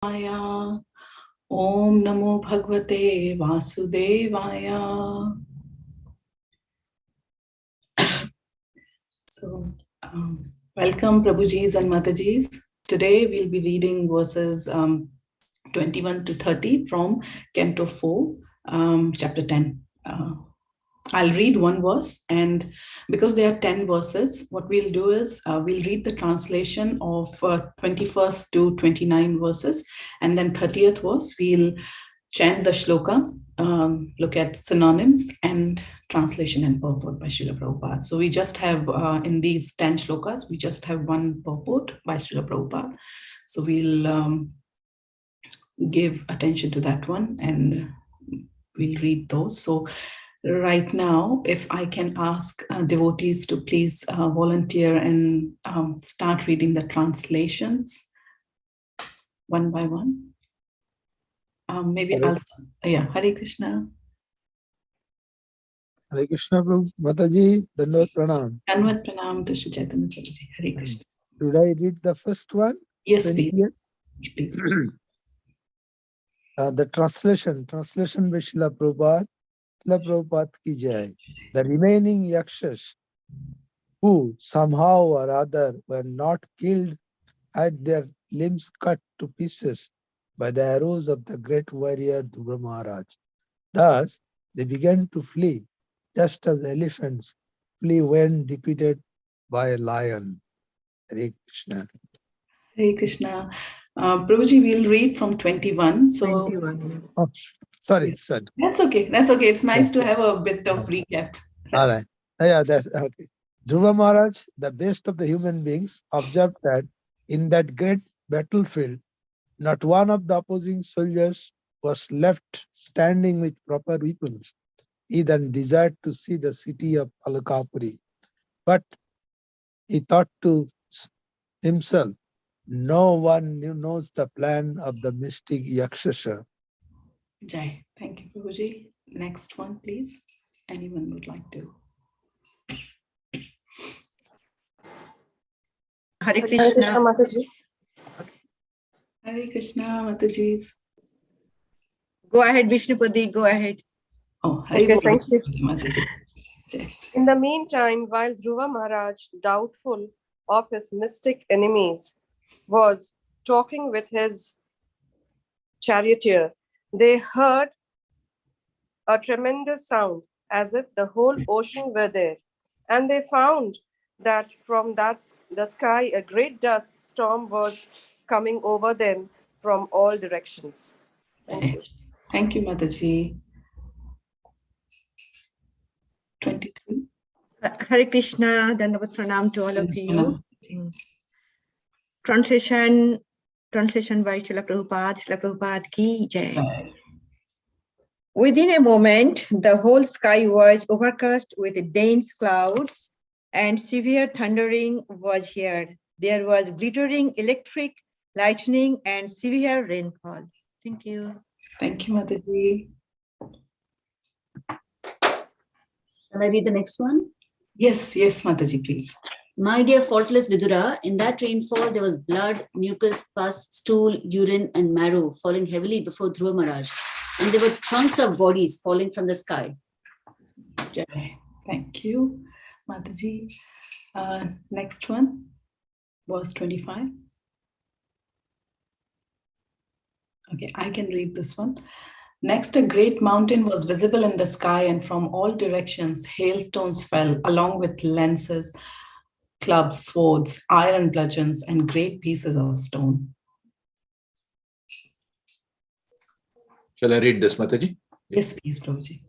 Om Namo Bhagavate Vasudevaya. So, welcome Prabhujis and Matajis. Today we'll be reading verses 21 to 30 from Canto 4, chapter 10. I'll read one verse, and because there are 10 verses, what we'll do is we'll read the translation of 21st to 29 verses, and then 30th verse, we'll chant the shloka, look at synonyms and translation and purport by Srila Prabhupada. So we just have, in these 10 shlokas, we just have one purport by Srila Prabhupada. So we'll give attention to that one and we'll read those. So right now, if I can ask devotees to please volunteer and start reading the translations one by one. Maybe I'll start. Yeah, Hare Krishna. Hare Krishna, Prabhu. Mataji, Dandavat Pranam. Dandavat Pranam to Shri Chaitanya Prabhuji. Hare Krishna. Should I read the first one? Yes, please. Please. The translation by Srila Prabhupada. Srila Prabhupada ki jai. The remaining yakshas who somehow or other were not killed had their limbs cut to pieces by the arrows of the great warrior Dhruva Maharaj. Thus, they began to flee, just as elephants flee when defeated by a lion. Hare Krishna. Hare Krishna. Prabhuji, we'll read from 21. So, 21. Oh, sorry. That's okay. It's nice to have a bit of recap. All right. Yeah, that's okay. Dhruva Maharaj, the best of the human beings, observed that in that great battlefield, not one of the opposing soldiers was left standing with proper weapons. He then desired to see the city of Alakapuri. But he thought to himself, no one knows the plan of the mystic Yakshasha. Jai. Thank you, Prabhuji. Next one, please. Anyone would like to? Hare Krishna Mataji. Hare Krishna Mataji's. Go ahead, Vishnupati, go ahead. Oh, Hare Okay, thank you. Mataji. In the meantime, while Dhruva Maharaj, doubtful of his mystic enemies, was talking with his charioteer, they heard a tremendous sound as if the whole ocean were there. And they found that from the sky, a great dust storm was coming over them from all directions. Thank you. Thank you, Mataji. 23. Hare Krishna, Dandavat Pranam to all of you. Translation by Srila Prabhupada ki jai. Within a moment, the whole sky was overcast with dense clouds and severe thundering was heard. There was glittering electric lightning and severe rainfall. Thank you. Thank you, Mataji. Shall I read the next one? Yes, Mataji, please. My dear faultless Vidura, in that rainfall there was blood, mucus, pus, stool, urine, and marrow falling heavily before Dhruva Maharaj, and there were trunks of bodies falling from the sky. Okay. Thank you, Mataji. Next one, verse 25. Okay, I can read this one. Next, a great mountain was visible in the sky, and from all directions, hailstones fell, along with lances, clubs, swords, iron bludgeons, and great pieces of stone. Shall I read this, Mataji? Yes, please, Prabhuji.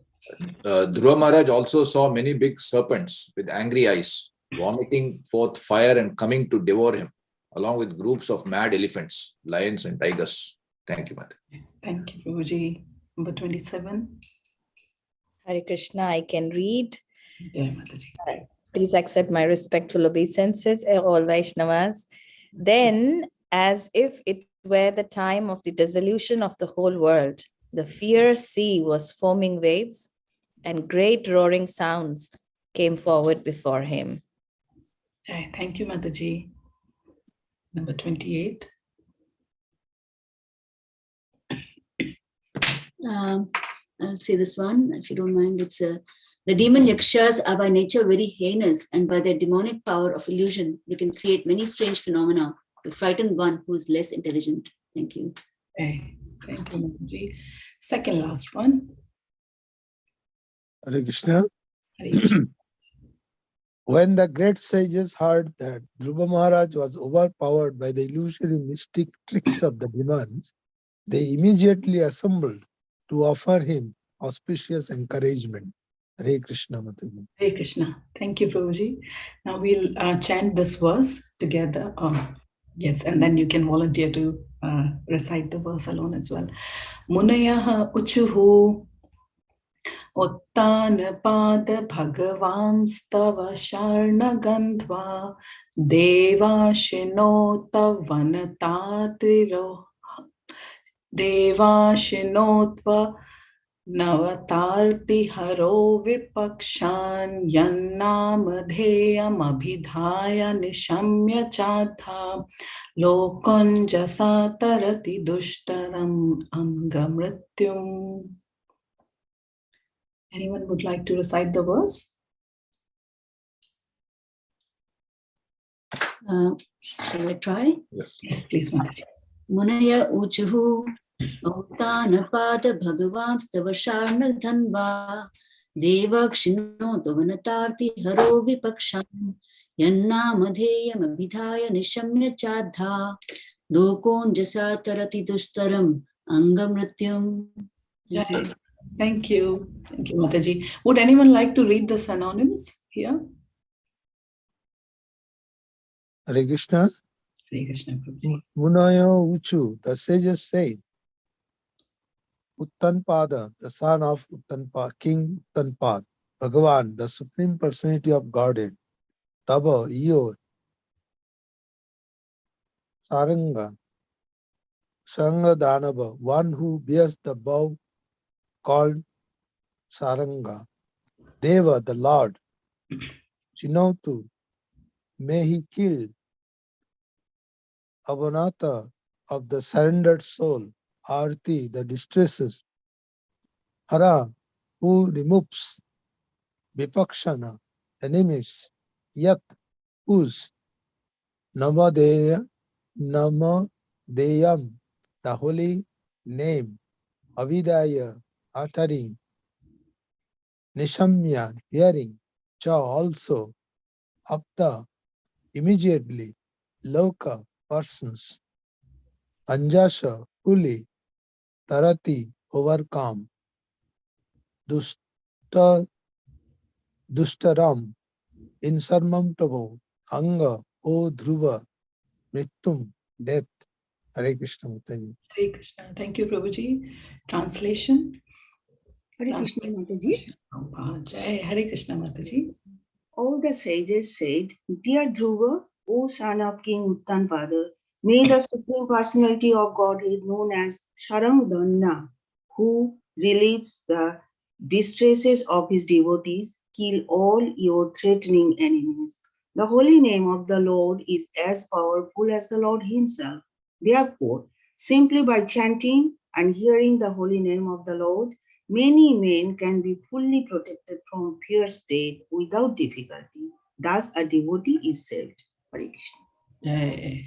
Dhruva Maharaj also saw many big serpents with angry eyes, vomiting forth fire and coming to devour him, along with groups of mad elephants, lions, and tigers. Thank you, Mataji. Thank you, Prabhuji. Number 27. Hare Krishna, I can read. Jai Mataji. Please accept my respectful obeisances, all Vaishnavas. Then, as if it were the time of the dissolution of the whole world, the fierce sea was foaming waves, and great roaring sounds came forward before him. Jai. Thank you, Mataji. Number 28. I'll say this one, if you don't mind. It's the demon yakshas are by nature very heinous, and by their demonic power of illusion, they can create many strange phenomena to frighten one who is less intelligent. Thank you. Okay. Thank you, Mataji. Second last one. Hare Krishna. Hare Krishna. When the great sages heard that Dhruva Maharaj was overpowered by the illusory mystic tricks of the demons, they immediately assembled to offer him auspicious encouragement. Hare Krishna, Mataji. Hare Krishna. Thank you, Prabhuji. Now we'll chant this verse together. Yes, and then you can volunteer to recite the verse alone as well. Munayaha uchuhu Uttanapad Bhagavamstava Sharna Gandhva Devashinota Vanatatriro Devashinotva Navatarti Haro Vipakshan Yannamadheyam Abhidhaya Nishamya Chatha Lokonjasa Tarati Dushtaram Angamrityum. Anyone would like to recite the verse? Shall I try? Yes. Yes, please, Mataji. Munaya uchuhu Autanapada Bhagavamstava Sharna Dhanva Devakshino Dovanatarti Haro Vipakshan Yannamadheyam Abhidhaya Nishamya Chadha Lokon Jasa Tarati Dustaram Angamrityum. Thank you. Thank you. Thank you, Mataji. Would anyone like to read the synonyms here? Hare Krishna. Hare Krishna, Prabhuji. Munaya Uchu, the sages said, Uttanpada, the son of Uttanpada, King Uttanpad, Bhagavan, the Supreme Personality of Godhead, Taba, your, Saranga, Sanga Danava, one who bears the bow called Saranga, Deva, the Lord, Chinotu, may he kill Avanata of the surrendered soul, Arti, the distresses, Hara, who removes Vipakshana, enemies, Yat, whose, Namadeyam, the holy name, Avidaya, uttering, Nishamya, hearing, Cha, also, Apta, immediately, Loka, persons, Anjasha, fully, Tarati, overcome, Dustaram, insurmountable, Anga, O Dhruva, Mritum, death. Hare Krishna, Mataji. Hare Krishna. Thank you, Prabhuji. Translation. Hare Krishna, Mataji. Jai Hare Krishna, Mataji. All the sages said, Dear Dhruva, O son of King Uttanpada, may the Supreme Personality of Godhead known as Sharamdhanna, who relieves the distresses of his devotees, kill all your threatening enemies. The holy name of the Lord is as powerful as the Lord himself. Therefore, simply by chanting and hearing the holy name of the Lord, many men can be fully protected from fierce death without difficulty. Thus, a devotee is saved. Hare Krishna. Jai.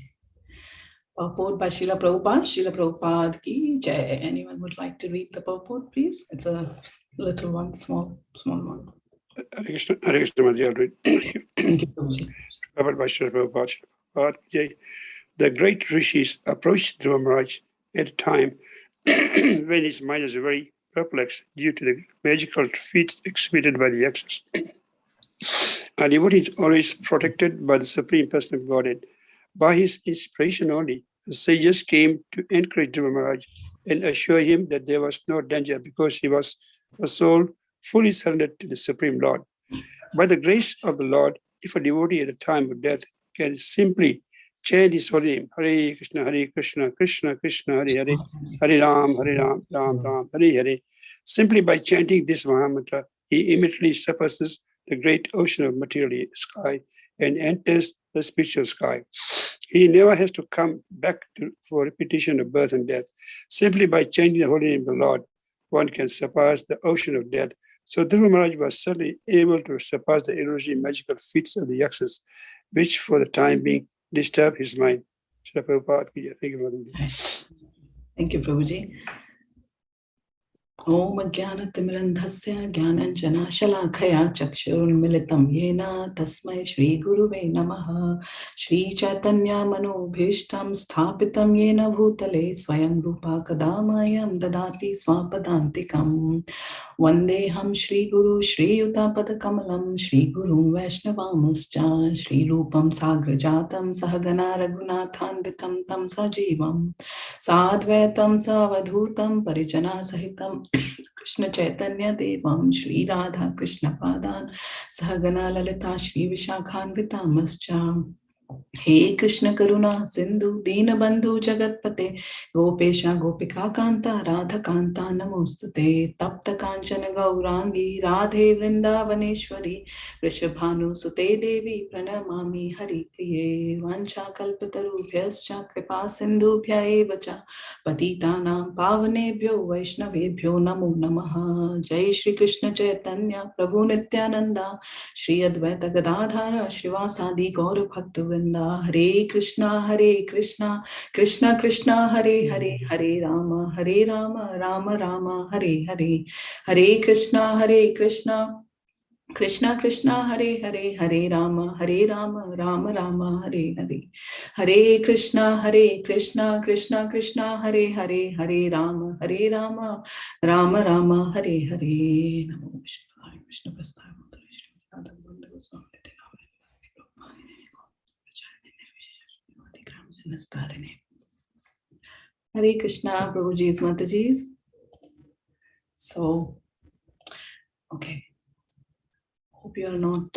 Purport by Srila Prabhupada. Srila Prabhupada ki Jai. Anyone would like to read the purport, please? It's a little one, small one. Hare Krishna, Mataji, I'll read. Thank you, Prabhuji. Prabhupada by Srila Prabhupada. Jai. The great rishis approached Dhruva Maharaj at a time when his mind was very perplexed due to the magical feats exhibited by the yakshas. A devotee is always protected by the Supreme Person of Godhead. By his inspiration only, the sages came to encourage Dhruva Maharaj and assure him that there was no danger because he was a soul fully surrendered to the Supreme Lord. By the grace of the Lord, if a devotee at the time of death can simply chant his holy name, Hare Krishna, Krishna Krishna, Hare Hare, Hare Ram, Ram Ram, Hare Hare. Simply by chanting this Mahamantra, he immediately surpasses the great ocean of material sky and enters the spiritual sky. He never has to come back for repetition of birth and death. Simply by chanting the holy name of the Lord, one can surpass the ocean of death. So Dhruva Maharaj was certainly able to surpass the illusory magical feats of the yakshas, which for the time being disturbed his mind. Thank you, Mataji. Thank you, Prabhuji. Om Jnanatimirandhasya Jnananjana Shalakaya Chakshurmilitam Yena Tasmai Shri Guruve Namaha Shri Chaitanya Manobhishtam Sthapitam Yena Bhutale Swayam Rupa Kadamayam Dadati Swapadantikam Vandeham Shri Guru Shri Yuta Kamalam Shri Guru Vaishnavamascha Shri Rupam Sagrajatam Sahagana Raghunathanvitam Tam Sajivam Sadvaitam Savadhutam Parijana Sahitam Krishna Chaitanya Devam Shri Radha Krishna Padan Sahagana Lalita Shri Vishakhanvitamascha He Krishna Karuna Sindhu Dina Bandhu Jagatpate Gopesha Gopika Kanta Radha Kanta Namostate Tapta Kanchana Gaurangi Radhe Vrindavaneshwari Rishabhanu Sute Devi Pranamami Hari Priye Vancha Kalpatarubhyascha Kripa Sindhubhya Evacha Patitanam Pavanebhyo Vaishnavebhyo Namo Namaha Jai Shri Krishna Chaitanya Prabhu Nityananda Shri Advaita Gadadhara Shrivasadi Gaura Bhakta Hare Krishna, Krishna Krishna, Hare Hare, Hare Rama, Rama Rama, Hare Hare, Hare Krishna, Krishna Krishna, Hare Hare, Hare Rama, Rama Rama, Hare Hare, Hare Krishna, Krishna Krishna, Hare Hare, Hare Rama, Rama Rama, Hare Hare. Namo Vishnu Krishna Vastaya Mudra Shri Radha Govinda Goswami Hare Krishna, Prabhuji's, Mataji's. So, okay. Hope you are not.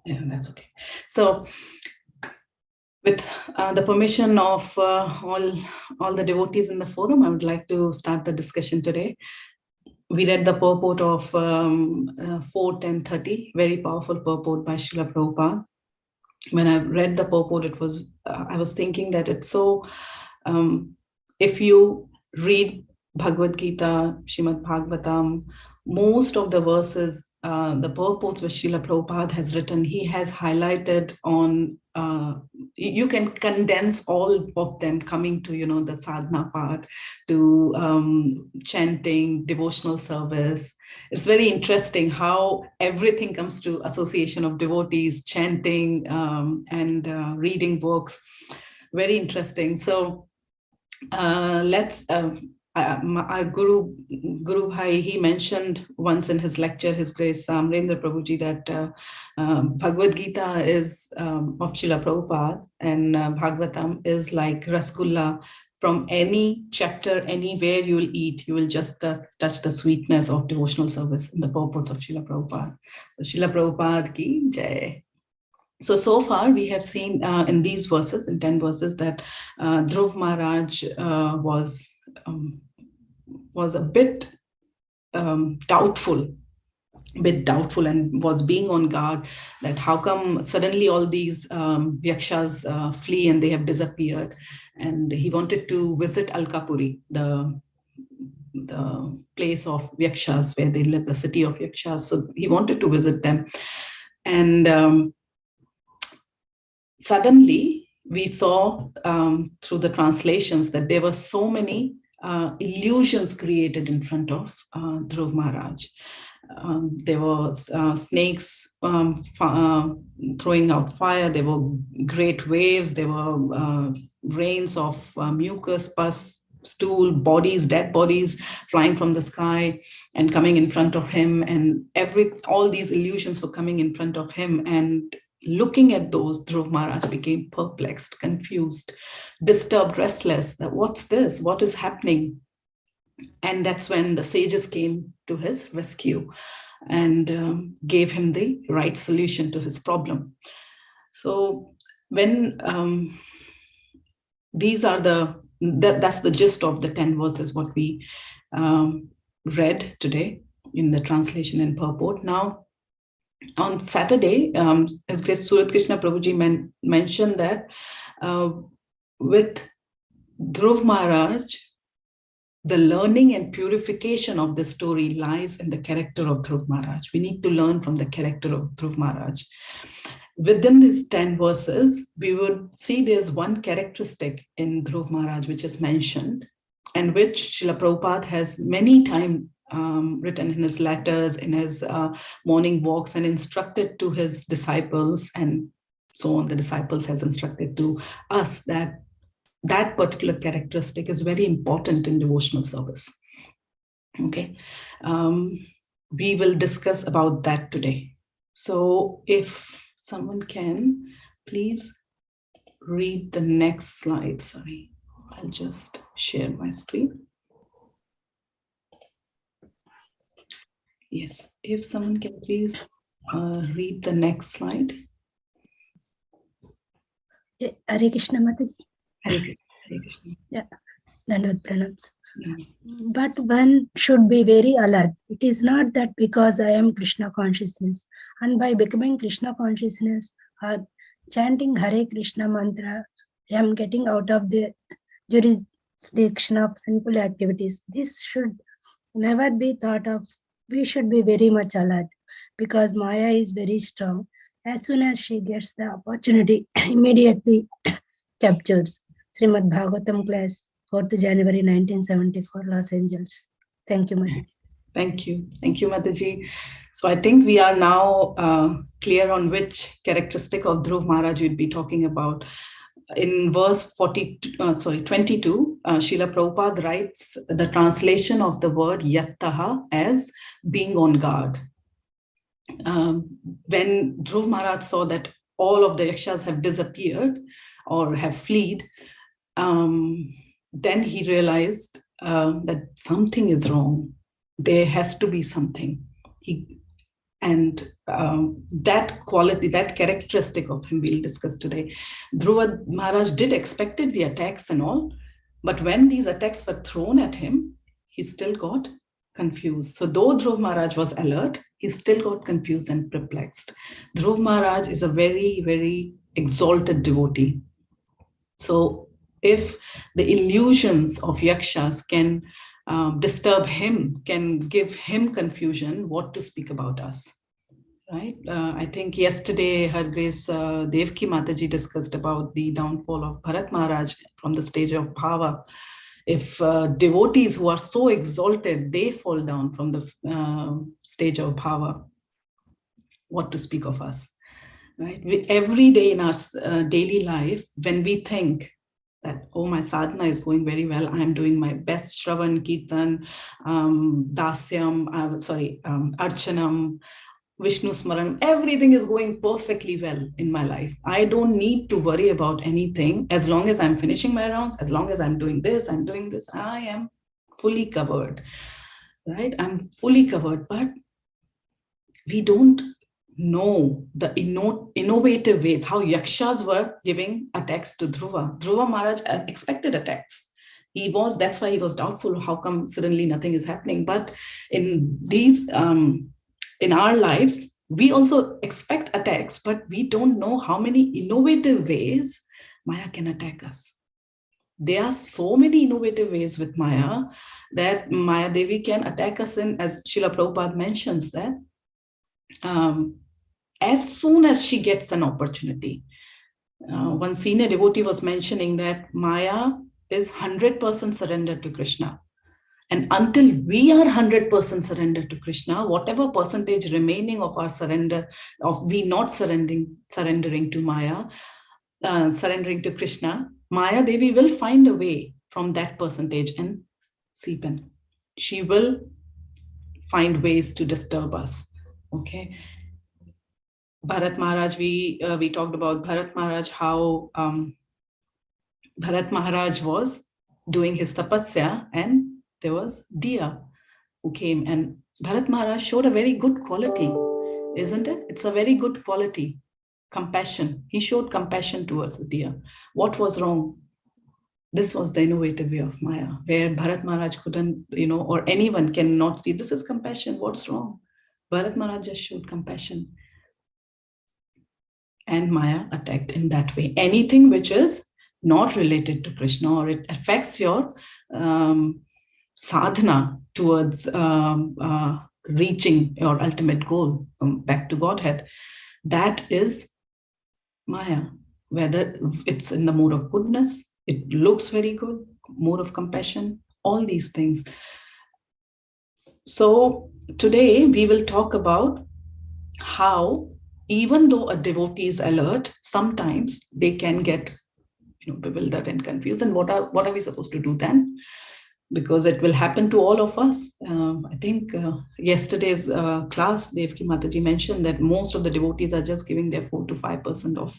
Yeah, that's okay. So, with the permission of all the devotees in the forum, I would like to start the discussion today. We read the purport of 4:10:30, very powerful purport by Srila Prabhupada. When I read the purport, it was I was thinking that it's so. If you read Bhagavad Gita, Srimad Bhagavatam, most of the verses, the purports which Srila Prabhupada has written, he has highlighted on. You can condense all of them coming to the sadhana part, to chanting, devotional service. It's very interesting how everything comes to association of devotees, chanting, and reading books. Very interesting. So let's. Our Guru Bhai, he mentioned once in his lecture, His Grace Samrendra Prabhuji, that Bhagavad Gita is of Srila Prabhupada, and Bhagavatam is like Rasgulla. From any chapter, anywhere you will eat, you will just touch the sweetness of devotional service in the purports of Srila Prabhupada. So Srila Prabhupada ki jai. So far we have seen in these verses, in 10 verses, that Dhruv Maharaj was a bit doubtful and was being on guard that how come suddenly all these yakshas flee and they have disappeared. And he wanted to visit Alkapuri, the place of yakshas where they live, the city of yakshas. So he wanted to visit them. And suddenly we saw through the translations that there were so many illusions created in front of Dhruv Maharaj. There were snakes throwing out fire, there were great waves, there were rains of mucus, pus, stool, bodies, dead bodies flying from the sky and coming in front of him, and all these illusions were coming in front of him. And looking at those, Dhruv Maharaj became perplexed, confused, disturbed, restless. That what's this? What is happening? And that's when the sages came to his rescue and gave him the right solution to his problem. So when these are that's the gist of the 10 verses what we read today in the translation and purport. Now, on Saturday, His Grace Surat Krishna Prabhuji mentioned that with Dhruv Maharaj, the learning and purification of the story lies in the character of Dhruv Maharaj. We need to learn from the character of Dhruv Maharaj. Within these 10 verses, we would see there's one characteristic in Dhruv Maharaj which is mentioned, and which Srila Prabhupada has many times written in his letters, in his morning walks, and instructed to his disciples, and so on. The disciples has instructed to us that that particular characteristic is very important in devotional service. Okay, we will discuss about that today. So if someone can, please read the next slide. Sorry, I'll just share my screen. Yes, if someone can please read the next slide. Hare Krishna Mataji. Hare Krishna, Hare Krishna. Yeah, Dandavad Pranams. But one should be very alert. It is not that because I am Krishna consciousness, and by becoming Krishna consciousness or chanting Hare Krishna mantra, I am getting out of the jurisdiction of sinful activities. This should never be thought of. We should be very much alert because Maya is very strong. As soon as she gets the opportunity, immediately captures. Srimad Bhagavatam class, 4th January 1974, Los Angeles. Thank you, Mataji. Thank you. Thank you, Mataji. So I think we are now clear on which characteristic of Dhruv Maharaj we'd be talking about. In verse 22, Srila Prabhupada writes the translation of the word yattaha as being on guard. When Dhruv Maharaj saw that all of the yakshas have disappeared or have fled, then he realized that something is wrong. There has to be something. That quality, that characteristic of him we'll discuss today. Dhruva Maharaj did expected the attacks and all, but when these attacks were thrown at him, he still got confused. So though Dhruv Maharaj was alert, he still got confused and perplexed. Dhruv Maharaj is a very, very exalted devotee. So if the illusions of yakshas can disturb him, can give him confusion, what to speak about us, right? I think yesterday Her Grace Devki Mataji discussed about the downfall of Bharat Maharaj from the stage of bhava. If devotees who are so exalted, they fall down from the stage of bhava, what to speak of us, right? Every day in our daily life, when we think that, oh, my sadhana is going very well, I am doing my best, Shravan, Kirtan, Dasyam, Archanam, Vishnu Smaran, everything is going perfectly well in my life. I don't need to worry about anything. As long as I'm finishing my rounds, as long as I'm doing this, I am fully covered, right? I'm fully covered, but we don't know the innovative ways, how yakshas were giving attacks to Dhruva. Dhruva Maharaj expected attacks. That's why he was doubtful, how come suddenly nothing is happening? But in these, in our lives, we also expect attacks, but we don't know how many innovative ways Maya can attack us. There are so many innovative ways with Maya that Maya Devi can attack us in, as Srila Prabhupada mentions that, as soon as she gets an opportunity. One senior devotee was mentioning that Maya is 100% surrendered to Krishna. And until we are 100% surrendered to Krishna, whatever percentage remaining of our surrender, of we not surrendering to Maya, surrendering to Krishna, Maya Devi will find a way from that percentage and seep in. She will find ways to disturb us. Okay. Bharat Maharaj, we talked about Bharat Maharaj, how Bharat Maharaj was doing his tapasya, and there was Dia who came, and Bharat Maharaj showed a very good quality, isn't it? It's a very good quality, compassion. He showed compassion towards the Dia. What was wrong? This was the innovative way of Maya, where Bharat Maharaj couldn't, or anyone cannot see, this is compassion, what's wrong? Bharat Maharaj just showed compassion. And Maya attacked in that way. Anything which is not related to Krishna, or it affects your sadhana towards reaching your ultimate goal, back to Godhead, that is Maya. Whether it's in the mode of goodness, it looks very good, mode of compassion, all these things. So today we will talk about how, even though a devotee is alert, sometimes they can get bewildered and confused. And what are we supposed to do then? Because it will happen to all of us. I think yesterday's class, Devki Mataji mentioned that most of the devotees are just giving their 4 to 5% of,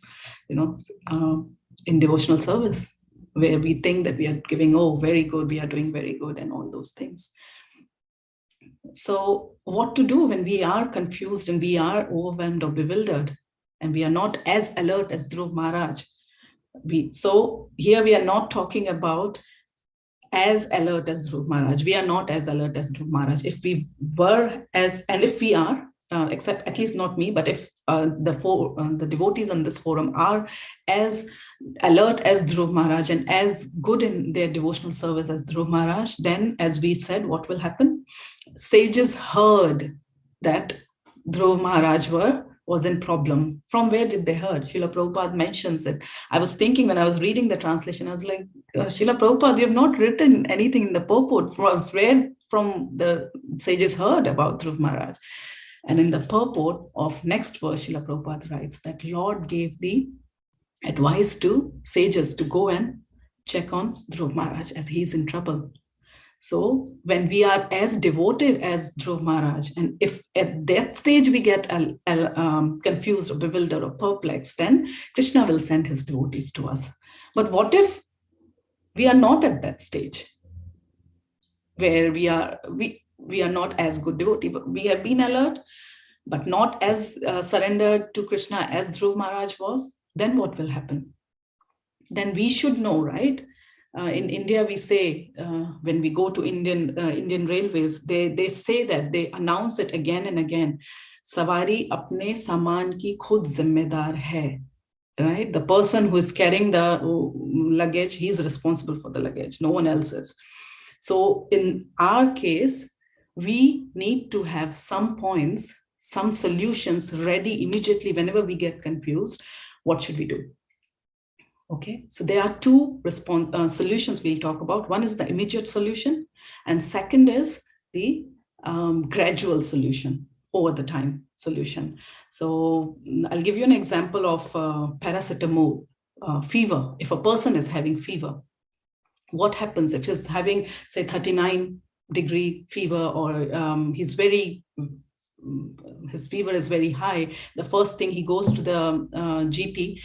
in devotional service, where we think that we are giving, oh, very good, we are doing very good, and all those things. So what to do when we are confused and we are overwhelmed or bewildered and we are not as alert as Dhruv Maharaj? So here we are not talking about as alert as Dhruv Maharaj. We are not as alert as Dhruv Maharaj. If we were and if we are, except at least not me, but if the devotees on this forum are as alert as Dhruv Maharaj and as good in their devotional service as Dhruv Maharaj, then, as we said, what will happen? Sages heard that Dhruv Maharaj was in problem. From where did they heard? Srila Prabhupada mentions it. I was thinking when I was reading the translation, I was like, Srila Prabhupada, you have not written anything in the purport. From the sages heard about Dhruv Maharaj. And in the purport of next verse, Srila Prabhupada writes that Lord gave the advice to sages to go and check on Dhruv Maharaj as he's in trouble. So when we are as devoted as Dhruv Maharaj, and if at that stage we get confused or bewildered or perplexed, then Krishna will send his devotees to us. But what if we are not at that stage, where we are not as good devotee, but we have been alert, but not as surrendered to Krishna as Dhruv Maharaj was? Then what will happen? Then we should know, right? In India, we say, when we go to Indian Railways, they say that, they announce it again and again, Savari apne saman ki khud zimmedar hai. Right? The person who is carrying the luggage, he is responsible for the luggage. No one else is. So in our case, we need to have some points, some solutions ready immediately whenever we get confused. What should we do? Okay, so there are two solutions we'll talk about. One is the immediate solution, and second is the gradual solution, over the time solution. So I'll give you an example of paracetamol, fever. If a person is having fever, what happens if he's having, say, 39-degree fever, or his fever is very high? The first thing, he goes to the GP.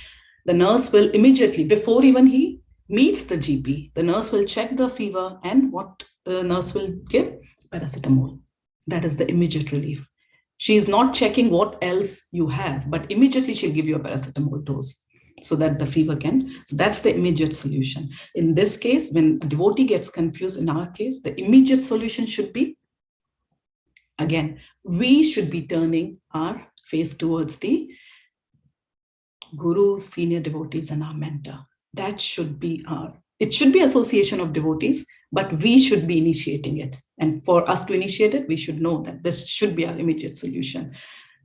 The nurse will immediately, before even he meets the GP, the nurse will check the fever, and what the nurse will give? Paracetamol. That is the immediate relief. She is not checking what else you have, but immediately she'll give you a paracetamol dose so that the fever can. So that's the immediate solution. In this case, when a devotee gets confused, in our case, the immediate solution should be, again, we should be turning our face towards the Guru, senior devotees, and our mentor. That should be it should be association of devotees, but we should be initiating it. And for us to initiate it, we should know that this should be our immediate solution,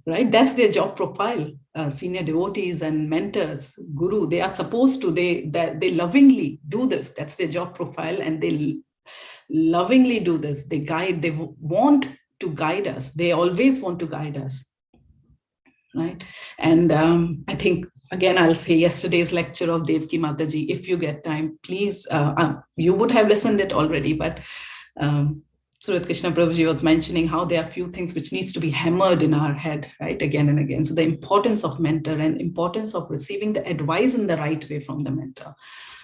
right? That's their job profile. Senior devotees and mentors, Guru, they are supposed to, they lovingly do this. That's their job profile, and they lovingly do this. They want to guide us. They always want to guide us. Right. And I think, again, I'll say yesterday's lecture of Devki Mataji, if you get time, please, you would have listened it already, but Surat Krishna Prabhuji was mentioning how there are few things which needs to be hammered in our head, right, again and again. So the importance of mentor and importance of receiving the advice in the right way from the mentor.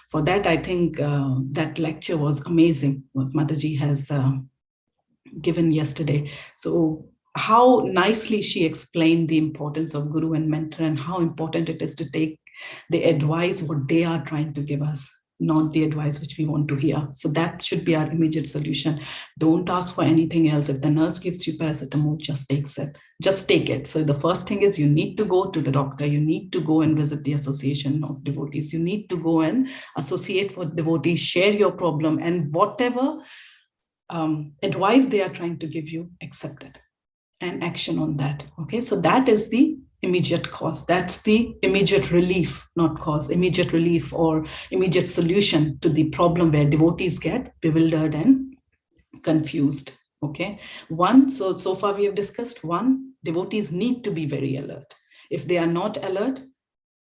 For that, I think that lecture was amazing, what Mataji has given yesterday. So how nicely she explained the importance of Guru and mentor, and how important it is to take the advice, what they are trying to give us, not the advice which we want to hear. So that should be our immediate solution. Don't ask for anything else. If the nurse gives you paracetamol, just take it. So the first thing is, you need to go to the doctor. You need to go and visit the association of devotees. You need to go and associate with devotees, share your problem, and whatever advice they are trying to give you, accept it and action on that. Okay, so that is the immediate cause. That's the immediate relief, not cause, immediate relief or immediate solution to the problem where devotees get bewildered and confused. Okay, so far we have discussed one, devotees need to be very alert. If they are not alert,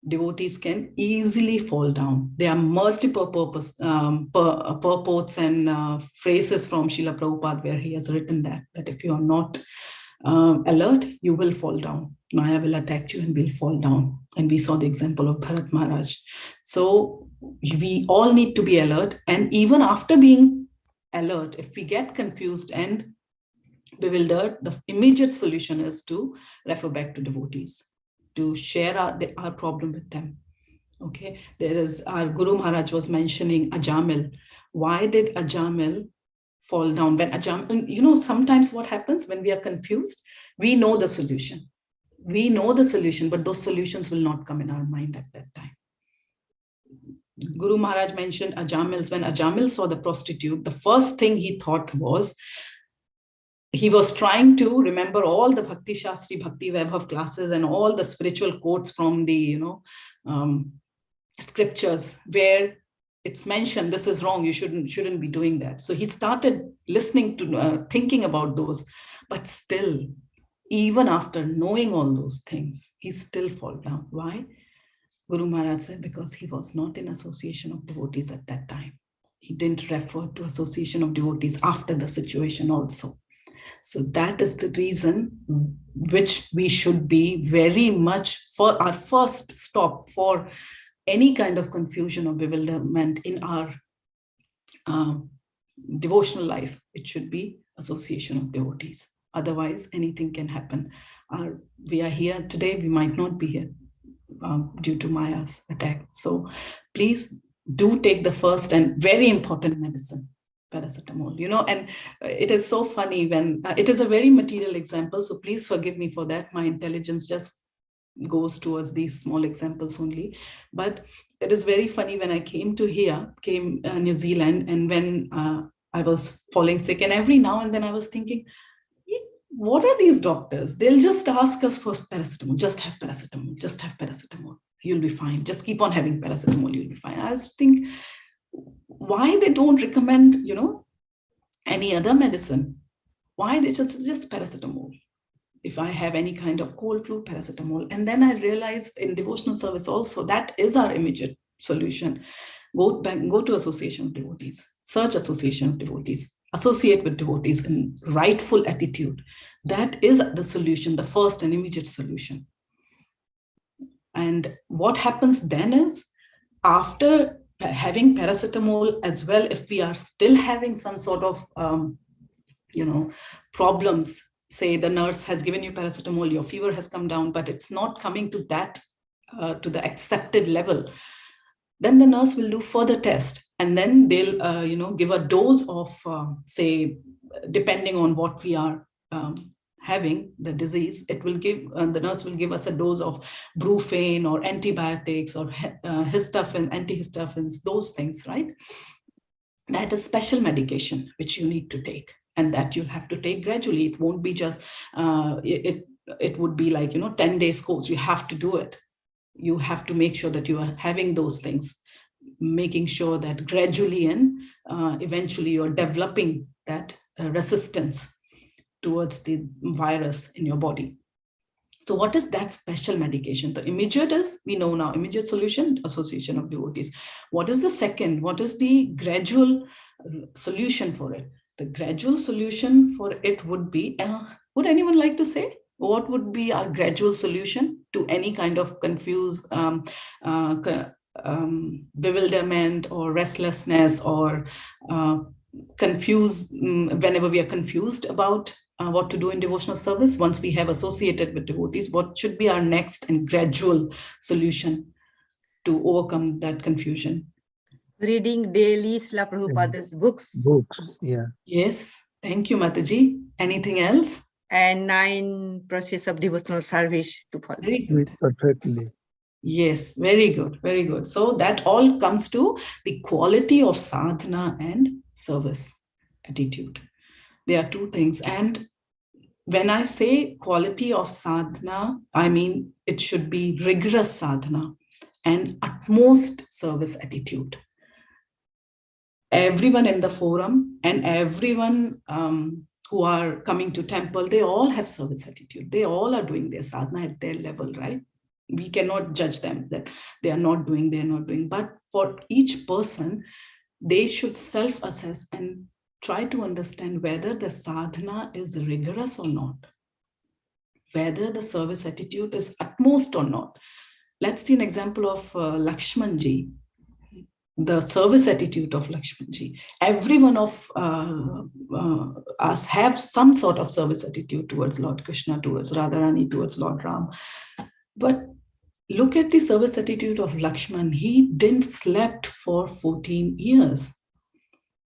devotees can easily fall down. There are multiple purports and phrases from Srila Prabhupada where he has written that if you are not alert, you will fall down. Maya will attack you and will fall down. And we saw the example of Bharat Maharaj. So we all need to be alert. And even after being alert, if we get confused and bewildered, the immediate solution is to refer back to devotees, to share our problem with them. Okay, there is, our Guru Maharaj was mentioning Ajamil. Why did Ajamil fall down? When Ajamil, sometimes what happens when we are confused, we know the solution. We know the solution, but those solutions will not come in our mind at that time. Guru Maharaj mentioned Ajamils. When Ajamil saw the prostitute, the first thing he thought was, he was trying to remember all the Bhakti Shastri, Bhakti Vaibhav classes and all the spiritual quotes from the scriptures where it's mentioned this is wrong, you shouldn't be doing that. So he started listening to, thinking about those, but still, even after knowing all those things, he still fall down. Why? Guru Maharaj said, because he was not in association of devotees at that time. He didn't refer to association of devotees after the situation also. So that is the reason which we should be very much, for our first stop for any kind of confusion or bewilderment in our devotional life. It should be association of devotees. Otherwise, anything can happen. We are here today, we might not be here due to Maya's attack. So please do take the first and very important medicine, paracetamol. And it is so funny when it is a very material example, so please forgive me for that. My intelligence just goes towards these small examples only. But it is very funny when I came New Zealand, and when I was falling sick, and every now and then I was thinking, what are these doctors? They'll just ask us for paracetamol, just have paracetamol, just have paracetamol, you'll be fine, just keep on having paracetamol, you'll be fine. I was thinking, why they don't recommend, any other medicine? Why they just paracetamol? If I have any kind of cold, flu, paracetamol. And then I realized in devotional service also, that is our immediate solution. Go to association of devotees, search association of devotees, associate with devotees in rightful attitude. That is the solution, the first and immediate solution. And what happens then is, after having paracetamol as well, if we are still having some sort of, problems, say the nurse has given you paracetamol, your fever has come down, but it's not coming to that, to the accepted level, then the nurse will do further test, and then they'll, give a dose of, say, depending on what we are having, the disease, it will give, the nurse will give us a dose of brufen or antibiotics or histamin, antihistamines, those things, right? That is special medication which you need to take, and that you'll have to take gradually. It won't be just, it would be like, 10 days course. You have to do it. You have to make sure that you are having those things, making sure that gradually and eventually you're developing that resistance towards the virus in your body. So what is that special medication? The immediate is, we know now, immediate solution, association of devotees. What is the second? What is the gradual solution for it? The gradual solution for it would be, would anyone like to say what would be our gradual solution to any kind of confused bewilderment or restlessness or whenever we are confused about what to do in devotional service? Once we have associated with devotees, what should be our next and gradual solution to overcome that confusion? Reading daily Srila Prabhupada's books. Books, yeah. Yes, thank you, Mataji. Anything else? And 9 process of devotional service to follow. Very good. Perfectly. Yes, very good, very good. So that all comes to the quality of sadhana and service. attitude. There are two things. And when I say quality of sadhana, I mean it should be rigorous sadhana and utmost service attitude. Everyone in the forum and everyone who are coming to temple, they all have service attitude. They all are doing their sadhana at their level, right? We cannot judge them that they are not doing, But for each person, they should self-assess and try to understand whether the sadhana is rigorous or not, whether the service attitude is utmost or not. Let's see an example of Lakshmiji, the service attitude of Lakshmiji. Every one of us have some sort of service attitude towards Lord Krishna, towards Radharani, towards Lord Ram. But look at the service attitude of Lakshman. He didn't slept for 14 years.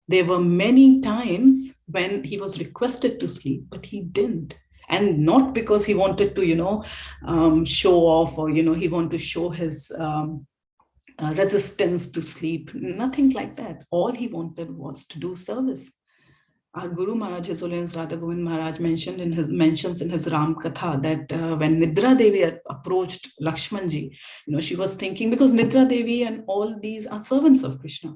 There were many times when he was requested to sleep, but he didn't. And not because he wanted to, show off or, he wanted to show his resistance to sleep. Nothing like that. All he wanted was to do service. Our Guru Maharaj, His Holiness Radha Govind Maharaj, mentions in his Ram Katha that when Nidra Devi approached Lakshmanji, she was thinking, because Nidra Devi and all these are servants of Krishna.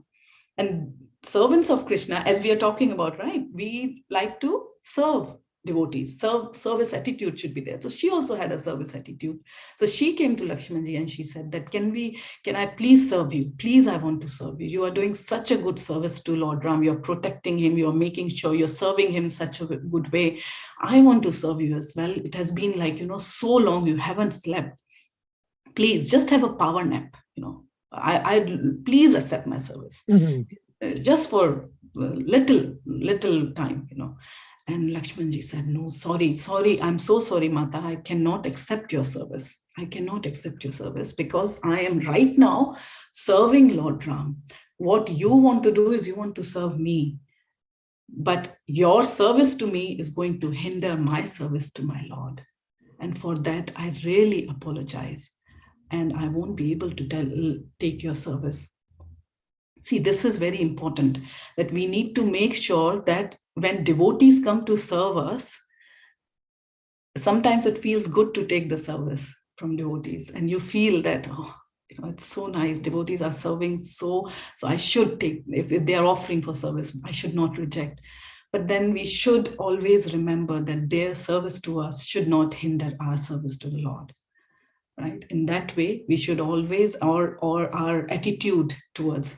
And servants of Krishna, as we are talking about, right? We like to serve devotees. Service attitude should be there. So she also had a service attitude. So she came to Lakshmanji and she said that, can I please serve you? Please, I want to serve you. You are doing such a good service to Lord Ram. You're protecting him. You're making sure you're serving him such a good way. I want to serve you as well. It has been like, so long you haven't slept. Please just have a power nap. I please accept my service. Just for little time, And Lakshmanji said, no, sorry, I'm so sorry, Mata. I cannot accept your service. I cannot accept your service because I am right now serving Lord Ram. What you want to do is you want to serve me. But your service to me is going to hinder my service to my Lord. And for that, I really apologize. And I won't be able to take your service. See, this is very important, that we need to make sure that when devotees come to serve us, sometimes it feels good to take the service from devotees. And you feel that, it's so nice. Devotees are serving, so I should take, if they are offering for service, I should not reject. But then we should always remember that their service to us should not hinder our service to the Lord. Right? In that way, we should always, or our attitude towards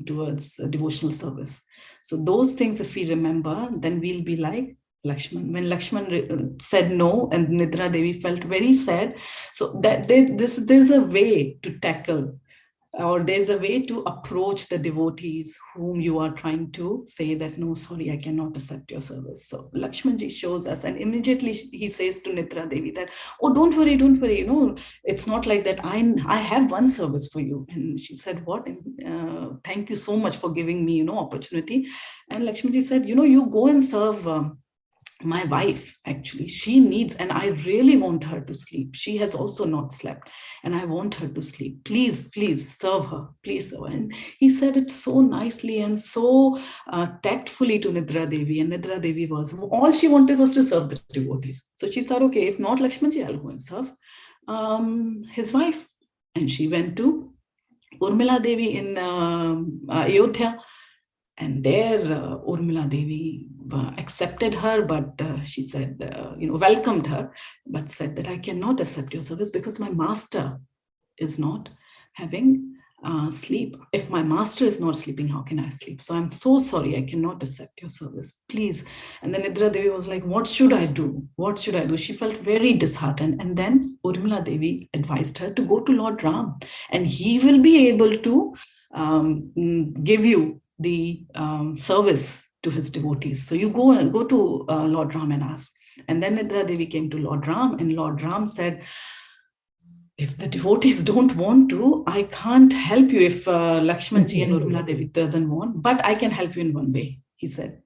devotional service. So those things, if we remember, then we'll be like Lakshman. When Lakshman said no, and Nidra Devi felt very sad. So that there's a way to tackle, or there's a way to approach the devotees whom you are trying to say that, no, sorry, I cannot accept your service. So Lakshmanji shows us, and immediately he says to Nidra Devi that, oh, don't worry, it's not like that. I have one service for you. And she said, what? Thank you so much for giving me, opportunity. And Lakshmanji said, you go and serve my wife. Actually, she needs, and I really want her to sleep. She has also not slept and I want her to sleep. Please serve her. Please serve her. And he said it so nicely and so tactfully to Nidra Devi. And Nidra Devi all she wanted was to serve the devotees. So she thought, okay, if not Lakshmanji, I'll go and serve his wife. And she went to Urmila Devi in Ayodhya. And there, Urmila Devi accepted her, but she said, welcomed her, but said that I cannot accept your service because my master is not having sleep. If my master is not sleeping, how can I sleep? So I'm so sorry, I cannot accept your service, please. And then Nidra Devi was like, what should I do? What should I do? She felt very disheartened. And then Urmila Devi advised her to go to Lord Ram, and he will be able to give you the service to his devotees. So you go to Lord Ram and ask. And then Nidra Devi came to Lord Ram, and Lord Ram said, if the devotees don't want to, I can't help you if Lakshmanji and Urmila Devi doesn't want, but I can help you in one way. He said,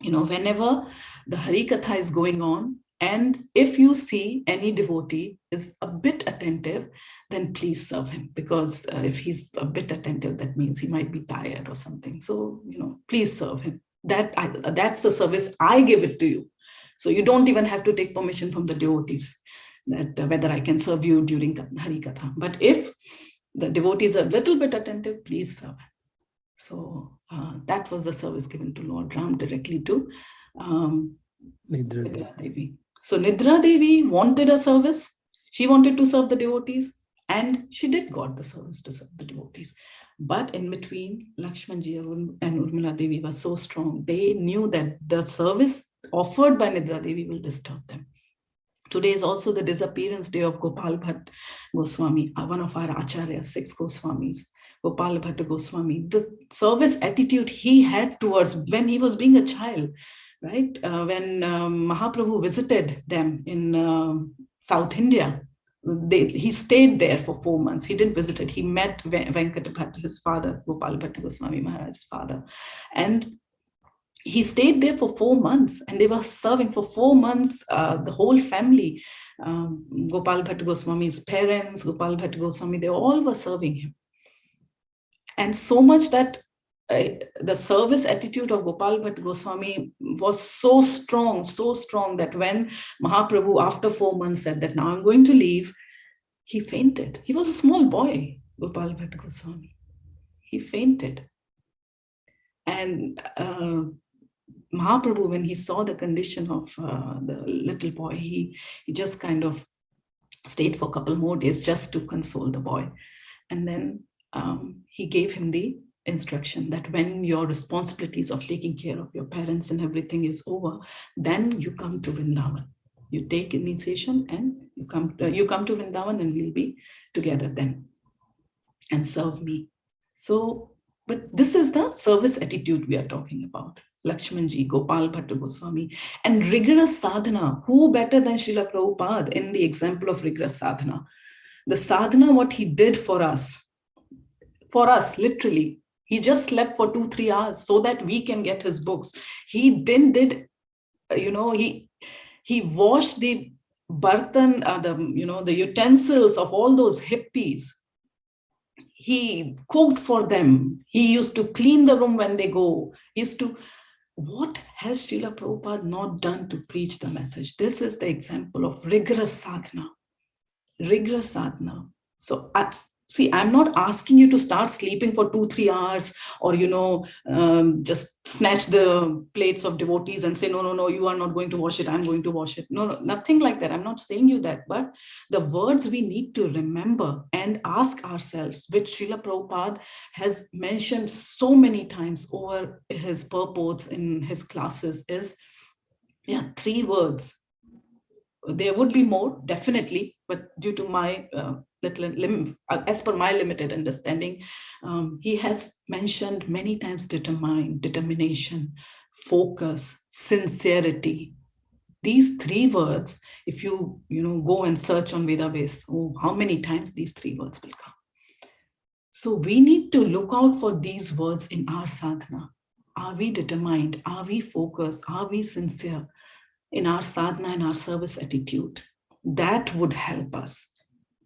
whenever the Hari Katha is going on, and if you see any devotee is a bit attentive, then please serve him, because if he's a bit attentive, that means he might be tired or something. So, please serve him. That's the service. I give it to you. So you don't even have to take permission from the devotees that whether I can serve you during Hari Katha. But if the devotees are a little bit attentive, please serve. So that was the service given to Lord Ram directly to Nidra Devi. So Nidra Devi wanted a service. She wanted to serve the devotees, and she did got the service to serve the devotees. But in between, Lakshmiji and Urmila Devi were so strong. They knew that the service offered by Nidra Devi will disturb them. Today is also the disappearance day of Gopal Bhatt Goswami, one of our acharyas, 6 Goswamis. Gopal Bhatt Goswami, the service attitude he had towards when he was being a child, right? When Mahaprabhu visited them in South India, he stayed there for 4 months. He didn't visit it. He met Venkata Bhatt, his father, Gopal Bhatt Goswami Maharaj's father. And he stayed there for 4 months, and they were serving for 4 months, the whole family, Gopal Bhatt Goswami's parents, Gopal Bhatt Goswami, they all were serving him. And so much that the service attitude of Gopal Bhatt Goswami was so strong that when Mahaprabhu, after 4 months, said that now I'm going to leave, he fainted. He was a small boy, Gopal Bhatt Goswami. He fainted. And Mahaprabhu, when he saw the condition of the little boy, he just kind of stayed for a couple more days just to console the boy. And then he gave him the instruction that when your responsibilities of taking care of your parents and everything is over, then you come to Vrindavan. You take initiation and you come to Vrindavan, and we'll be together then and serve me. So, but this is the service attitude we are talking about. Lakshmiji, Gopal Bhatt Goswami, and rigorous sadhana. Who better than Srila Prabhupada in the example of rigorous sadhana? The sadhana, what he did for us, literally, he just slept for 2-3 hours so that we can get his books. He he washed the bartan, the utensils of all those hippies. He cooked for them. He used to clean the room when they go. What has Srila Prabhupada not done to preach the message? This is the example of rigorous sadhana. Rigorous sadhana. So I'm not asking you to start sleeping for 2-3 hours or, just snatch the plates of devotees and say, no, you are not going to wash it. I'm going to wash it. No, nothing like that. I'm not saying you that, but the words we need to remember and ask ourselves, which Srila Prabhupada has mentioned so many times over his purports in his classes, is 3 words. There would be more, definitely, but due to my as per my limited understanding, he has mentioned many times determination, focus, sincerity. These 3 words, if you go and search on Vedabase, how many times these 3 words will come. So we need to look out for these words in our sadhana. Are we determined? Are we focused? Are we sincere in our sadhana and our service attitude? That would help us.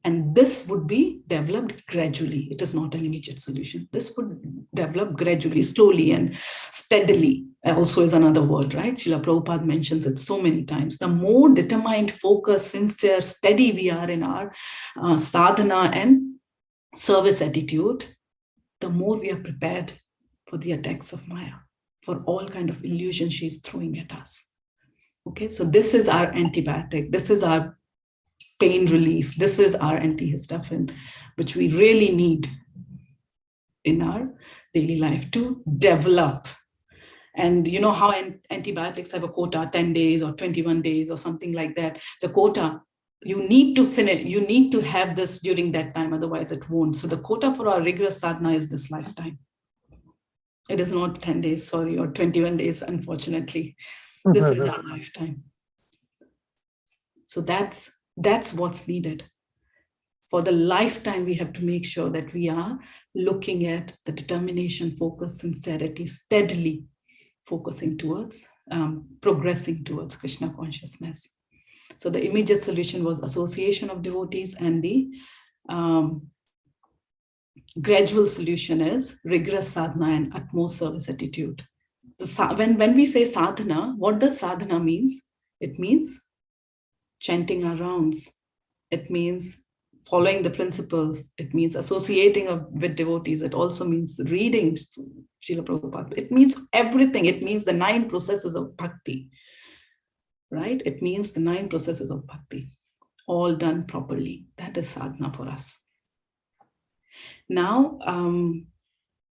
And this would be developed gradually. It is not an immediate solution. This would develop gradually, slowly and steadily. Also is another word, right? Srila Prabhupada mentions it so many times. The more determined, focused, sincere, steady we are in our sadhana and service attitude, the more we are prepared for the attacks of Maya, for all kind of illusion she's throwing at us. Okay, so this is our antibiotic. This is our pain relief. This is our antihistamine, which we really need in our daily life to develop. And you know how antibiotics have a quota, 10 days or 21 days or something like that. The quota, you need to finish, you need to have this during that time, otherwise it won't. So the quota for our rigorous sadhana is this lifetime. It is not 10 days, sorry, or 21 days, unfortunately. This is our lifetime. So that's what's needed. For the lifetime, we have to make sure that we are looking at the determination, focus, sincerity, steadily focusing towards, progressing towards Krishna consciousness. So the immediate solution was association of devotees, and the gradual solution is rigorous sadhana and utmost service attitude. when we say sadhana, what does sadhana means? It means chanting our rounds. It means following the principles. It means associating with devotees. It also means reading Srila Prabhupada. It means everything. It means the 9 processes of bhakti, right? It means the 9 processes of bhakti, all done properly. That is sadhana for us. Now,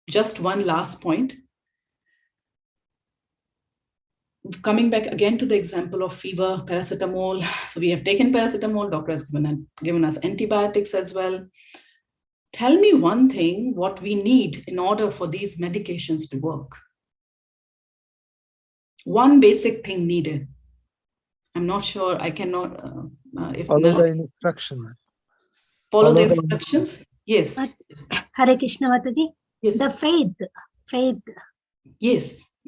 just one last point. Coming back again to the example of fever, paracetamol. So we have taken paracetamol, doctor has given us antibiotics as well. Tell me one thing, what we need in order for these medications to work. One basic thing needed. I'm not sure, I cannot, if follow the instruction. Follow the instructions? Yes. Hare Krishna Mataji. Yes. The faith.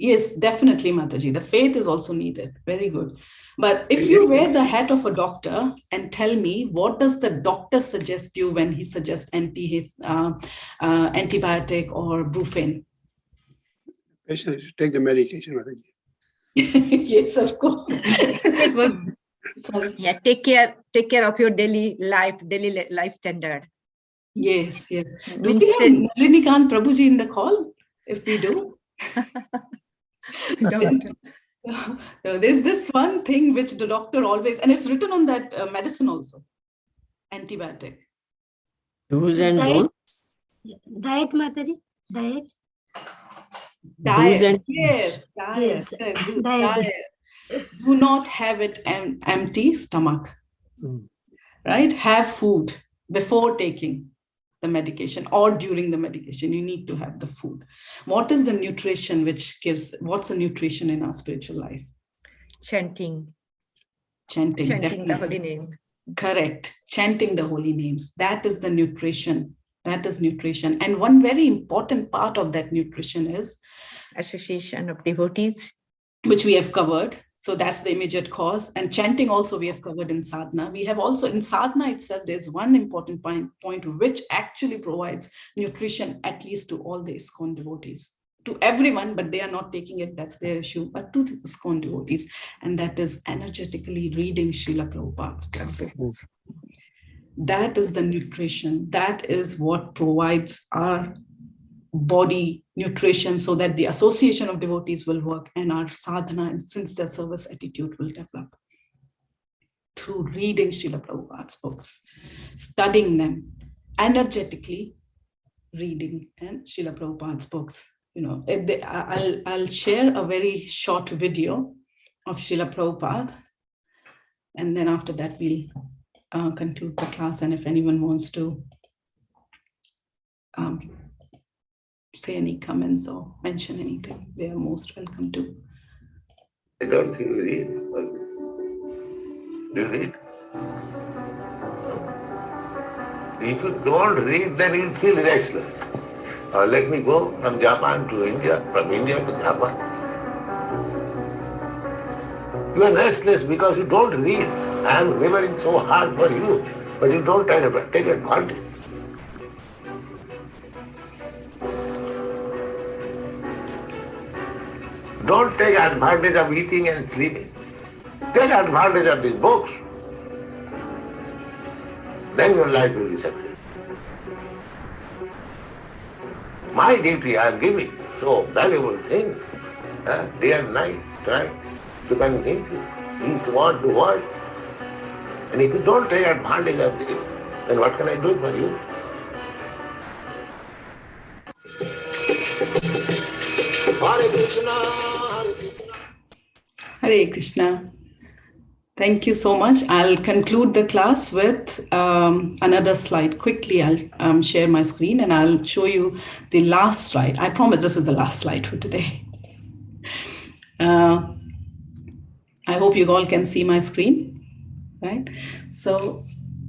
Yes, definitely, Mataji. The faith is also needed. Very good. But if you wear the hat of a doctor and tell me, what does the doctor suggest you when he suggests antibiotic or brufen? Patient should take the medication, Mataji. Yes, of course. Sorry. Yeah, take care of your daily life standard. Yes. Do we have Nalinikant Prabhuji in the call? If we do. No, there's this one thing which the doctor always, and it's written on that medicine also, antibiotic. Do's and don'ts. Diet, Mataji. Diet. Yes, diet. Diet. Do not have it empty stomach, right? Have food before taking the medication or during the medication. You need to have the food. What is the nutrition what's the nutrition in our spiritual life? Chanting Definitely. the holy name. Correct. Chanting the holy names. That is the nutrition. That is nutrition. And one very important part of that nutrition is association of devotees, which we have covered. So that's the immediate cause. And chanting also we have covered in sadhana. We have also in sadhana itself, there's one important point which actually provides nutrition, at least to all the ISKCON devotees. To everyone, but they are not taking it, that's their issue, but to the ISKCON devotees. And that is energetically reading Srila Prabhupada's books. That is the nutrition. That is what provides our body nutrition so that the association of devotees will work and our sadhana and sincere service attitude will develop through reading Srila Prabhupada's books, studying them, energetically reading and Srila Prabhupada's books. You know, I'll share a very short video of Srila Prabhupada, and then after that we'll conclude the class. And if anyone wants to say any comments or mention anything, they are most welcome to. I don't think you read. Do you read? If you don't read, then you'll feel restless. Let me go from Japan to India, from India to Japan. You are restless because you don't read. I am laboring so hard for you, but you don't take advantage. Don't take advantage of eating and sleeping. Take advantage of these books. Then your life will be successful. My duty, I am giving so valuable things, day and night, trying to convince you. You want to watch. And if you don't take advantage of this, then what can I do for you? Hare Krishna, Hare Krishna. Hare Krishna. Thank you so much. I'll conclude the class with another slide. Quickly, I'll share my screen and I'll show you the last slide. I promise this is the last slide for today. I hope you all can see my screen, right? So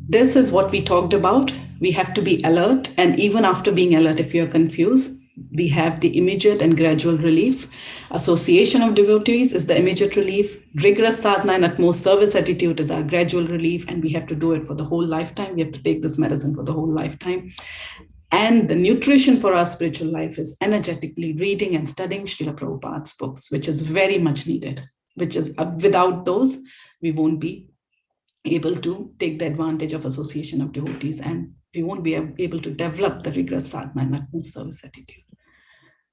this is what we talked about. We have to be alert. And even after being alert, if you're confused, we have the immediate and gradual relief. Association of devotees is the immediate relief. Rigorous sadhana and utmost service attitude is our gradual relief. And we have to do it for the whole lifetime. We have to take this medicine for the whole lifetime. And the nutrition for our spiritual life is energetically reading and studying Srila Prabhupada's books, which is very much needed, which is without those, we won't be able to take the advantage of association of devotees, and we won't be able to develop the rigorous sadhana and utmost service attitude.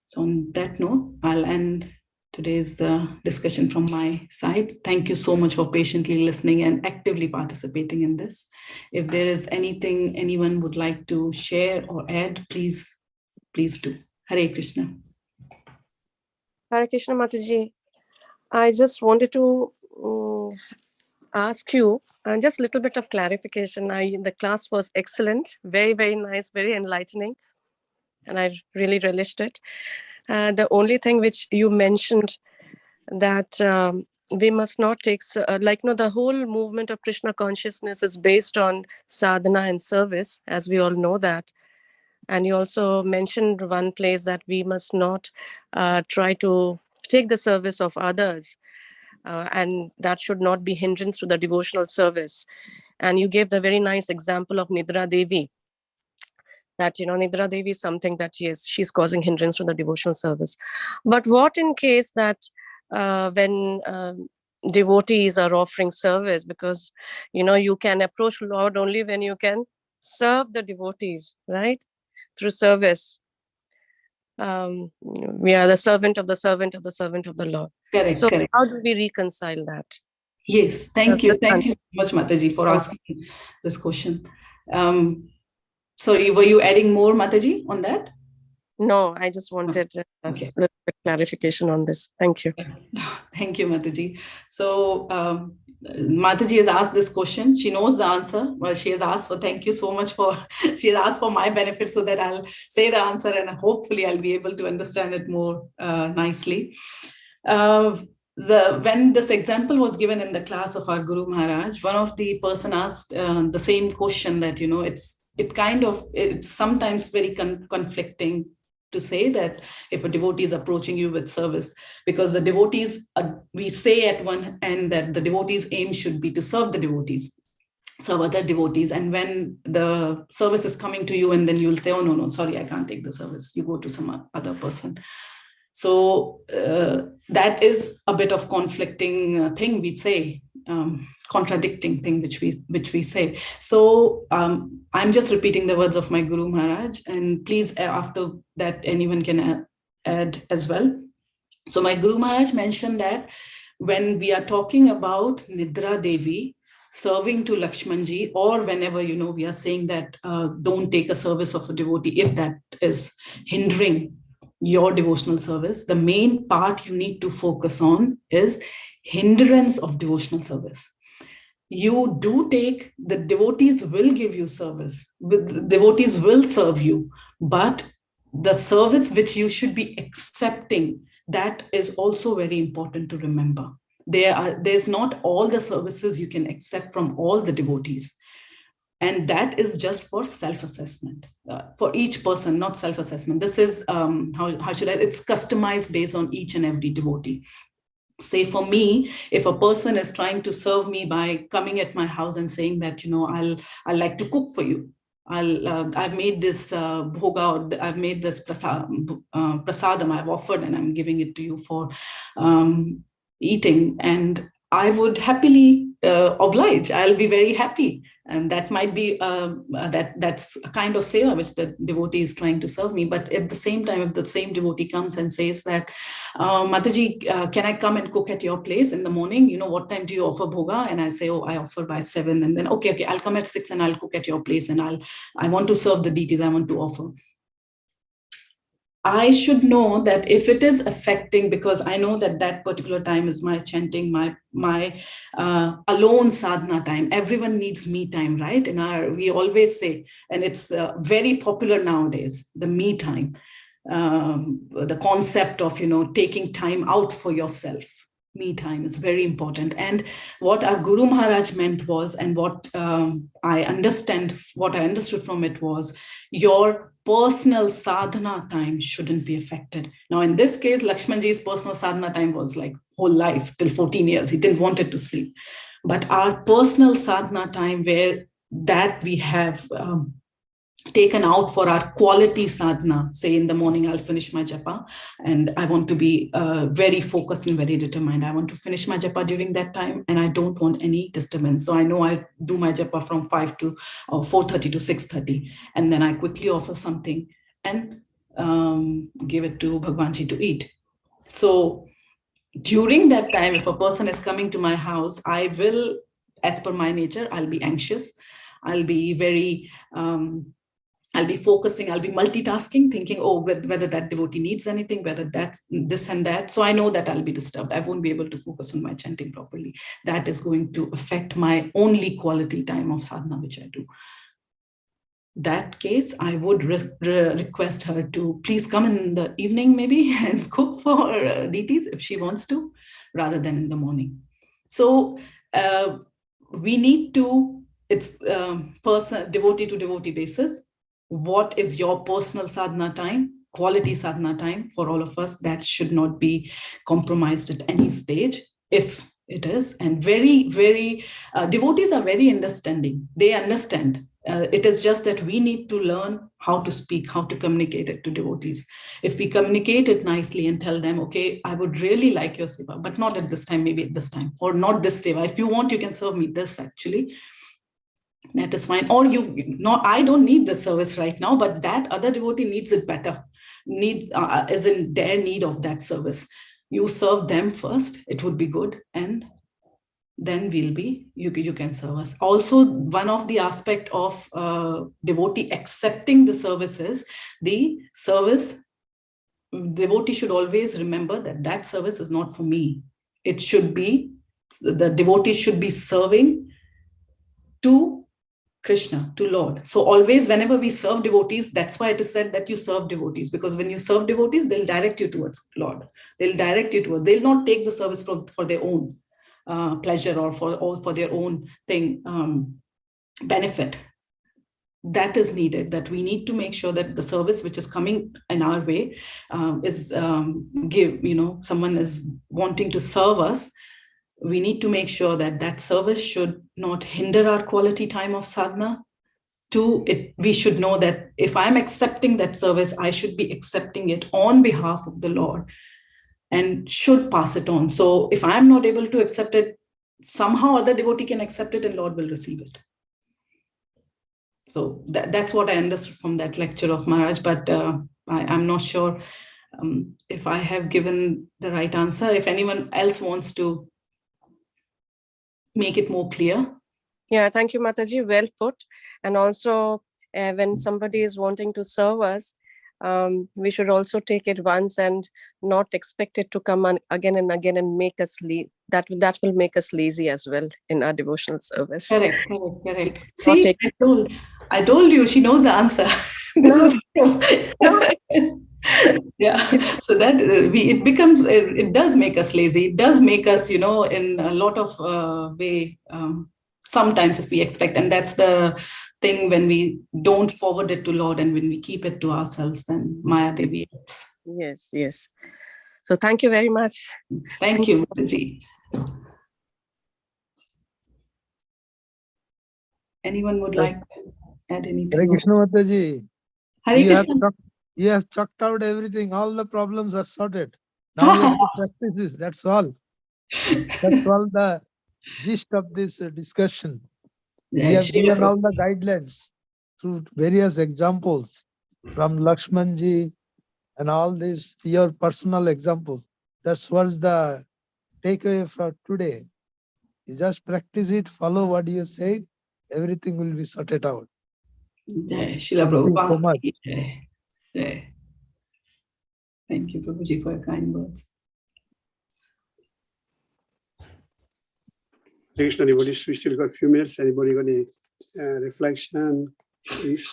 So on that note, I'll end today's discussion from my side. Thank you so much for patiently listening and actively participating in this. If there is anything anyone would like to share or add, please do. Hare Krishna. Hare Krishna Mataji. I just wanted to ask you just a little bit of clarification. The class was excellent, very, very nice, very enlightening, and I really relished it. The only thing which you mentioned that we must not take, the whole movement of Krishna consciousness is based on sadhana and service, as we all know that. And you also mentioned one place that we must not try to take the service of others, and that should not be hindrance to the devotional service. And you gave the very nice example of Nidra Devi, that, Nidra Devi is something that, yes, she's causing hindrance to the devotional service. But what in case that when devotees are offering service, because, you can approach Lord only when you can serve the devotees, right? Through service. We are the servant of the servant of the servant of the Lord. Correct, so correct. How do we reconcile that? Yes, thank you. Thank you so much, Mataji, for asking this question. Sorry, were you adding more, Mataji, on that? No, I just wanted a little bit clarification on this. Thank you. Thank you, Mataji. So Mataji has asked this question. She knows the answer. Well, she has asked, so thank you so much she has asked for my benefit so that I'll say the answer and hopefully I'll be able to understand it more nicely. When this example was given in the class of our Guru Maharaj, one of the person asked the same question that, it's sometimes very conflicting to say that if a devotee is approaching you with service, because the devotees, we say at one end that the devotee's aim should be to serve the devotees, serve other devotees. And when the service is coming to you and then you'll say, oh, no, sorry, I can't take the service. You go to some other person. So that is a bit of conflicting thing we say, contradicting thing which we say. So I'm just repeating the words of my Guru Maharaj, and please after that anyone can add as well. So my Guru Maharaj mentioned that when we are talking about Nidra Devi serving to Lakshmiji, or whenever we are saying that don't take a service of a devotee if that is hindering your devotional service, the main part you need to focus on is hindrance of devotional service. You do take, the devotees will give you service, devotees will serve you, but the service which you should be accepting, that is also very important to remember. There's not all the services you can accept from all the devotees. And that is just for self-assessment for each person, not self-assessment. This is, it's customized based on each and every devotee. Say for me, if a person is trying to serve me by coming at my house and saying that, I like to cook for you. I've made this bhoga, or I've made this prasadam I've offered and I'm giving it to you for eating. And I would happily oblige. I'll be very happy. And that might be, that's a kind of seva which the devotee is trying to serve me. But at the same time, if the same devotee comes and says that, Mataji, can I come and cook at your place in the morning? What time do you offer bhoga? And I say, oh, I offer by 7. And then, okay, I'll come at 6 and I'll cook at your place. And I want to serve the deities, I want to offer. I should know that if it is affecting, because I know that that particular time is my chanting, my alone sadhana time. Everyone needs me time, right? We always say, and it's very popular nowadays, the me time, the concept of, taking time out for yourself. Me time is very important. And what our Guru Maharaj meant was, and what I understood from it was, your personal sadhana time shouldn't be affected. Now, in this case, Lakshmanji's personal sadhana time was like whole life till 14 years. He didn't want it to sleep. But our personal sadhana time, where that we have taken out for our quality sadhana. Say in the morning, I'll finish my japa and I want to be very focused and very determined. I want to finish my japa during that time and I don't want any disturbance. So I know I do my japa from 5 to 4:30 to 6:30. And then I quickly offer something and give it to Bhagwanji to eat. So during that time, if a person is coming to my house, I will, as per my nature, I'll be anxious. I'll be very... I'll be focusing, I'll be multitasking, thinking, oh, whether that devotee needs anything, whether that's this and that. So I know that I'll be disturbed. I won't be able to focus on my chanting properly. That is going to affect my only quality time of sadhana, which I do. That case, I would request her to please come in the evening maybe and cook for deities if she wants to, rather than in the morning. So we need to, it's devotee to devotee basis. What is your personal sadhana time, quality sadhana time for all of us? That should not be compromised at any stage, if it is. And very, very, devotees are very understanding. They understand. It is just that we need to learn how to speak, how to communicate it to devotees. If we communicate it nicely and tell them, okay, I would really like your seva, but not at this time, maybe at this time, or not this seva. If you want, you can serve me this actually. That is fine. Or I don't need the service right now, but that other devotee needs it better. Is in their need of that service. You serve them first, it would be good. And then you can serve us. Also, one of the aspect of devotee accepting the service is the service. Devotee should always remember that service is not for me. It should be, the devotee should be serving to Krishna, to Lord. So always, whenever we serve devotees, that's why it is said that you serve devotees, because when you serve devotees, they'll direct you towards Lord. They'll not take the service for their own pleasure or for their own thing, benefit. That is needed, that we need to make sure that the service which is coming in our way is someone is wanting to serve us. We need to make sure that service should not hinder our quality time of sadhana. We should know that if I'm accepting that service, I should be accepting it on behalf of the Lord and should pass it on. So if I'm not able to accept it, somehow other devotee can accept it and Lord will receive it. So that's what I understood from that lecture of Maharaj, but I'm not sure if I have given the right answer. If anyone else wants to make it more clear. Yeah, thank you, Mataji. Well put. And also, when somebody is wanting to serve us, we should also take it once and not expect it to come on again and again and make us that will make us lazy as well in our devotional service. Correct. See, I told you, she knows the answer. Yeah, so that it does make us lazy. It does make us, in a lot of way, sometimes if we expect, and that's the thing, when we don't forward it to Lord and when we keep it to ourselves, then Maya Devi. Yes. So thank you very much. Thank you, Mataji. Anyone would like to add anything? Hare Krishna, Mataji. Hare Krishna. You have chucked out everything. All the problems are sorted. Now you have to practice this. That's all. That's all the gist of this discussion. We have given all the guidelines through various examples from Lakshmiji and all these, your personal examples. That's what's the takeaway for today. You just practice it, follow what you say, everything will be sorted out. Jai Srila Prabhupada. Jai. Thank you, Prabhuji, for your kind words. Krishna, we still got a few minutes. Anybody got any reflection, please?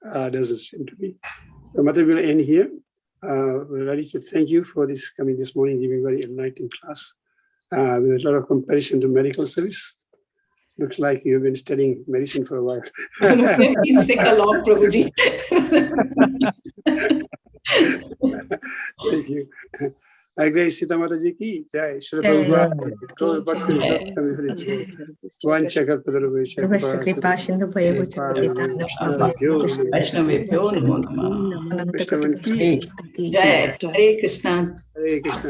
Doesn't seem to be. So, Mother, will end here. We're ready to thank you for coming this morning, giving very enlightening class with a lot of comparison to medical service. Looks like you've been studying medicine for a while. I've been sick a lot, Prabhuji. Thank you. I grace Sita Mataji ki jai. Shri Vaishnavebhyo namo namah. Ananta Jai. Hare Krishna. Hare Krishna.